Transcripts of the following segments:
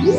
Hey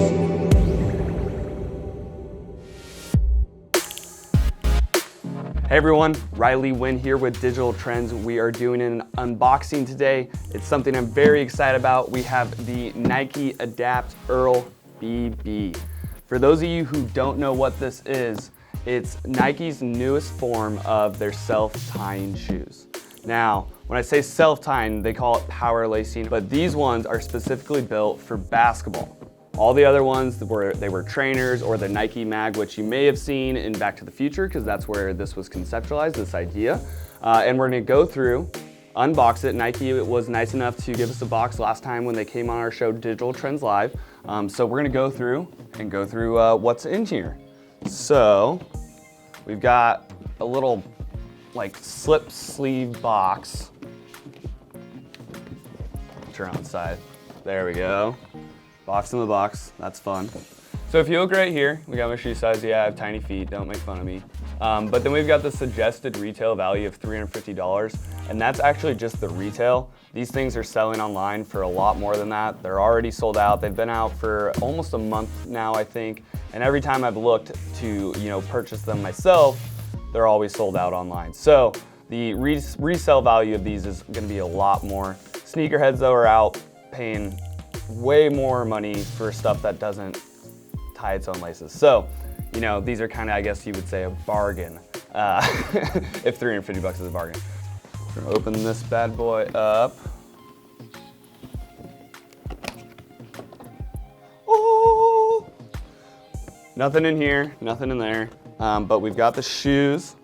everyone, Riley Wynn here with Digital Trends. We are doing an unboxing today. It's something I'm very excited about. We have the Nike Adapt Earl BB. For those of you who don't know what this is, it's Nike's newest form of their self-tying shoes. Now, when I say self-tying, they call it power lacing, but these ones are specifically built for basketball. All the other ones, they were trainers or the Nike Mag, which you may have seen in Back to the Future, because that's where this was conceptualized, this idea. And we're gonna go through, unbox it. Nike was nice enough to give us a box last time when they came on our show, Digital Trends Live. So we're gonna go through what's in here. So we've got a little like slip sleeve box. Turn on the side. There we go. Box in the box, that's fun. So if you look right here, we got my shoe size. Yeah, I have tiny feet, don't make fun of me. But then we've got the suggested retail value of $350, and that's actually just the retail. These things are selling online for a lot more than that. They're already sold out. They've been out for almost a month now, I think. And every time I've looked to purchase them myself, they're always sold out online. So the resale value of these is gonna be a lot more. Sneakerheads though are out paying way more money for stuff that doesn't tie its own laces. So, these are kind of, I guess you would say, a bargain. If $350 is a bargain. We're gonna open this bad boy up. Oh! Nothing in here, nothing in there. But we've got the shoes.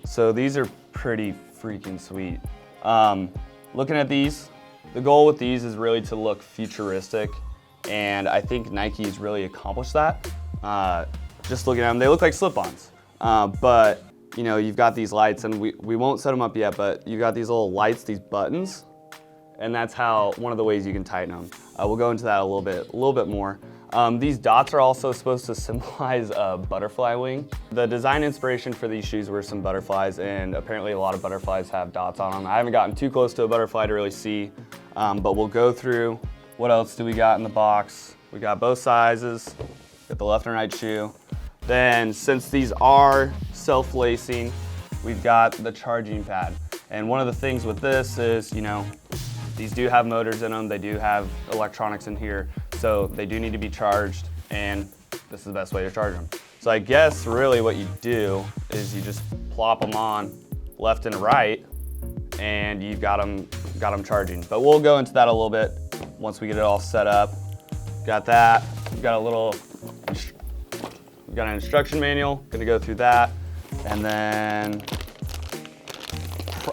So these are pretty freaking sweet. Looking at these, the goal with these is really to look futuristic, and I think Nike's really accomplished that. Just looking at them, they look like slip-ons. But you've got these lights, and we won't set them up yet, but you've got these little lights, these buttons, and that's one of the ways you can tighten them. We'll go into that a little bit more. These dots are also supposed to symbolize a butterfly wing. The design inspiration for these shoes were some butterflies, and apparently a lot of butterflies have dots on them. I haven't gotten too close to a butterfly to really see, but we'll go through. What else do we got in the box? We got both sizes, got the left and right shoe. Then, since these are self-lacing, we've got the charging pad. And one of the things with this is, these do have motors in them, they do have electronics in here, so they do need to be charged, and this is the best way to charge them. So I guess really what you do is you just plop them on left and right, and you've got them charging. But we'll go into that a little bit once we get it all set up. Got that. We've got an instruction manual. Gonna go through that, and then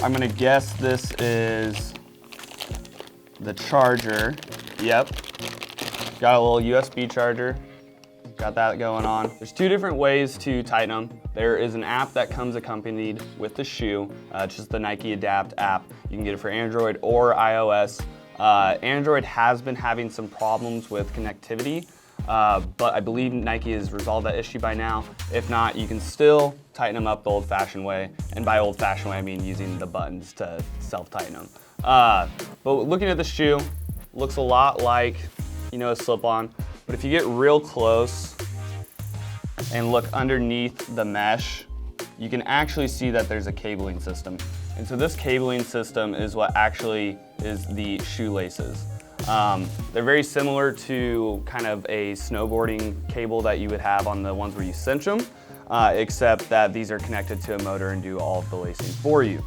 I'm gonna guess this is the charger. Yep. Got a little USB charger. Got that going on. There's two different ways to tighten them. There is an app that comes accompanied with the shoe. It's just the Nike Adapt app. You can get it for Android or iOS. Android has been having some problems with connectivity, but I believe Nike has resolved that issue by now. If not, you can still tighten them up the old-fashioned way. And by old-fashioned way, I mean using the buttons to self-tighten them. But looking at the shoe, looks a lot like, a slip-on. But if you get real close and look underneath the mesh, you can actually see that there's a cabling system. And so this cabling system is what actually is the shoelaces. They're very similar to kind of a snowboarding cable that you would have on the ones where you cinch them, except that these are connected to a motor and do all of the lacing for you.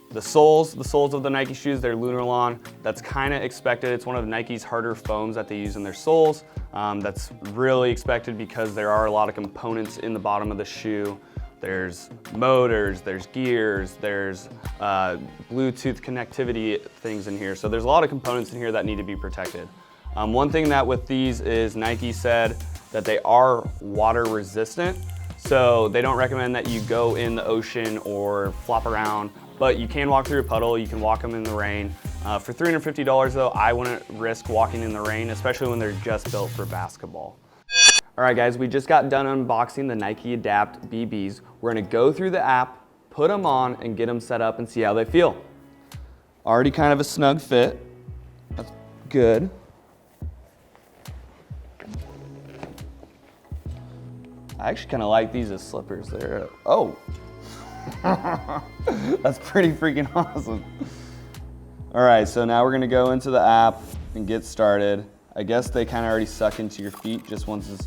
The soles of the Nike shoes, they're Lunarlon. That's kind of expected. It's one of Nike's harder foams that they use in their soles. That's really expected because there are a lot of components in the bottom of the shoe. There's motors, there's gears, there's Bluetooth connectivity things in here. So there's a lot of components in here that need to be protected. One thing that with these is Nike said that they are water resistant. So they don't recommend that you go in the ocean or flop around, but you can walk through a puddle, you can walk them in the rain. For $350 though, I wouldn't risk walking in the rain, especially when they're just built for basketball. All right guys, we just got done unboxing the Nike Adapt BBs. We're gonna go through the app, put them on, and get them set up and see how they feel. Already kind of a snug fit, that's good. I actually kind of like these as slippers. They're, oh. That's pretty freaking awesome. All right, so now we're gonna go into the app and get started. I guess they kind of already suck into your feet just once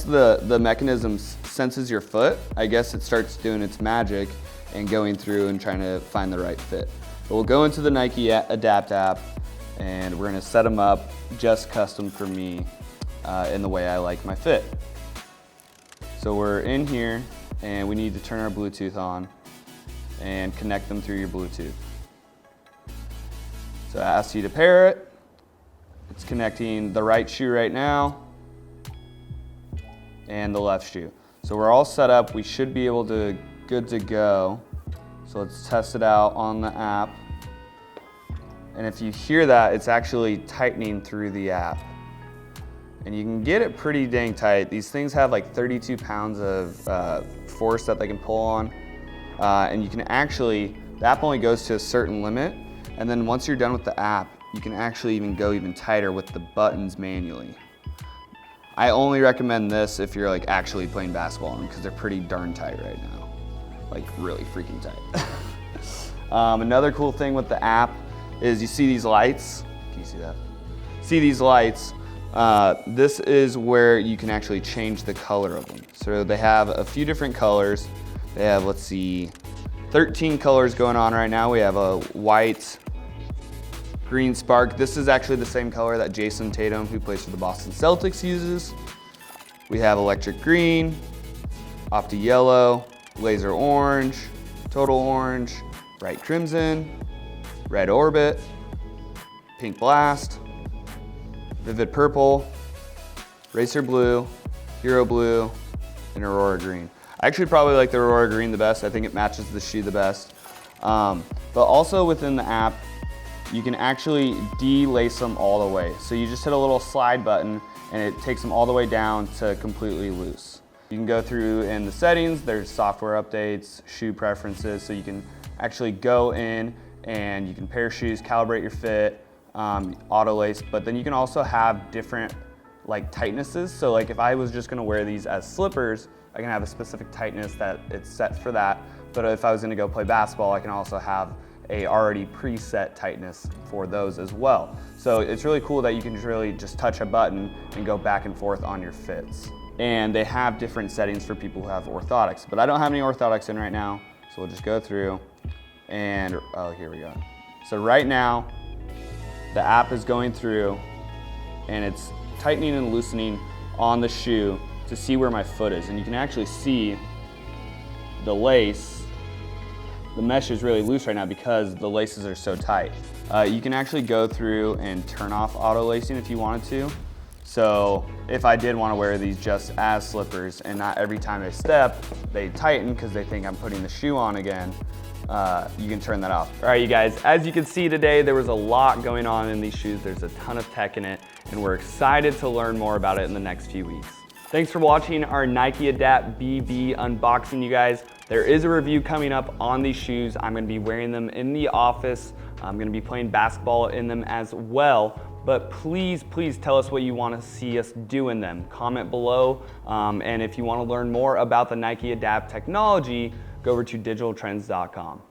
the mechanism senses your foot, I guess it starts doing its magic and going through and trying to find the right fit. But we'll go into the Nike Adapt app and we're gonna set them up just custom for me in the way I like my fit. So we're in here and we need to turn our Bluetooth on and connect them through your Bluetooth. So it asks you to pair it. It's connecting the right shoe right now and the left shoe. So we're all set up. We should be good to go. So let's test it out on the app. And if you hear that, it's actually tightening through the app. And you can get it pretty dang tight. These things have like 32 pounds of force that they can pull on. And you can actually, the app only goes to a certain limit. And then once you're done with the app, you can actually even go even tighter with the buttons manually. I only recommend this if you're like actually playing basketball because they're pretty darn tight right now. Like really freaking tight. Another cool thing with the app is you see these lights. Can you see that? See these lights? This is where you can actually change the color of them. So they have a few different colors. They have, let's see, 13 colors going on right now. We have a white, green spark. This is actually the same color that Jason Tatum, who plays for the Boston Celtics, uses. We have electric green, opti yellow, laser orange, total orange, bright crimson, red orbit, pink blast, vivid purple, racer blue, hero blue, and aurora green. I actually probably like the aurora green the best. I think it matches the shoe the best. But also within the app, you can actually delace them all the way. So you just hit a little slide button and it takes them all the way down to completely loose. You can go through in the settings, there's software updates, shoe preferences, so you can actually go in and you can pair shoes, calibrate your fit, auto lace, but then you can also have different like tightnesses. So like if I was just gonna wear these as slippers, I can have a specific tightness that it's set for that. But if I was gonna go play basketball, I can also have a already preset tightness for those as well. So it's really cool that you can really just touch a button and go back and forth on your fits. And they have different settings for people who have orthotics, but I don't have any orthotics in right now. So we'll just go through and, oh, here we go. So right now, the app is going through and it's tightening and loosening on the shoe to see where my foot is. And you can actually see the lace. The mesh is really loose right now because the laces are so tight. You can actually go through and turn off auto lacing if you wanted to. So if I did want to wear these just as slippers and not every time I step, they tighten because they think I'm putting the shoe on again, you can turn that off. All right, you guys, as you can see today, there was a lot going on in these shoes. There's a ton of tech in it, and we're excited to learn more about it in the next few weeks. Thanks for watching our Nike Adapt BB unboxing, you guys. There is a review coming up on these shoes. I'm gonna be wearing them in the office. I'm gonna be playing basketball in them as well. But please, please tell us what you wanna see us do in them. Comment below. And if you wanna learn more about the Nike Adapt technology, go over to digitaltrends.com.